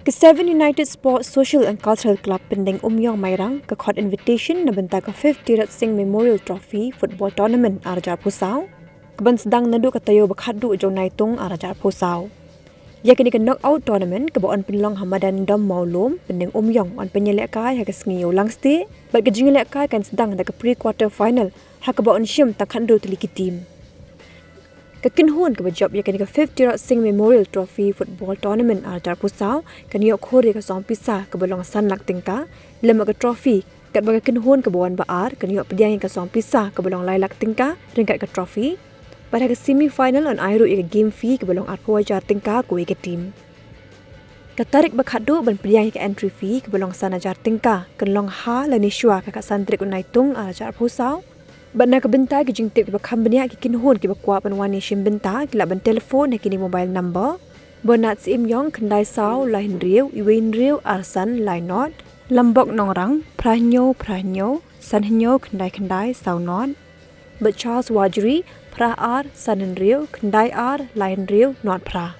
Ke-7 United Sports Social and Cultural Club Pyndengumïong Mairang ke Khot invitation na benta ke 5th Tirat Singh Memorial Trophy Football Tournament arajar pusau. Keban sedang nandu katayo bakhadu jong naitung arajar pusau. Ya kini ke knockout tournament kebawaan penlong Hamadan Dom Maulum Pyndengumïong on Ïalehkai ha kesngiyo langsti. Bat ke Ïalehkai kan sedang da ke pre-quarter final ha kebawaan syim takhandu teliki tim. Ke Kynhun ke bajab ya kini ke 5th Tirat Singh Memorial Trophy Football Tournament arajar pusau kan yok khori ke song pisah ke belong san lak tingka lema ke trophy kat bagai Kynhun ke bawan baar kan yok pediang ke song pisah ke belong lailak tingka ringkat ke trophy pada ke semi final on airu ke game fee ke belong arpo ajar tingka ku ke tim katarik bakhadu ban pediang ke entry fee ke belong san ajar tingka kan long ha lani shua ka santrik unaitung arajar pusau Bana ke bentai ke jingtip ke bakam benia ke Kynhun ke bakwa penwani shim benta ke laban telefon ke kini mobile number bonat Suss&Cc kendai sau lain riu iwin riu arsan lain not lambok nongrang pranyo sanhnyo kendai sau not but Charles Wajri pra ar sanen riu kendai ar lain riu not pra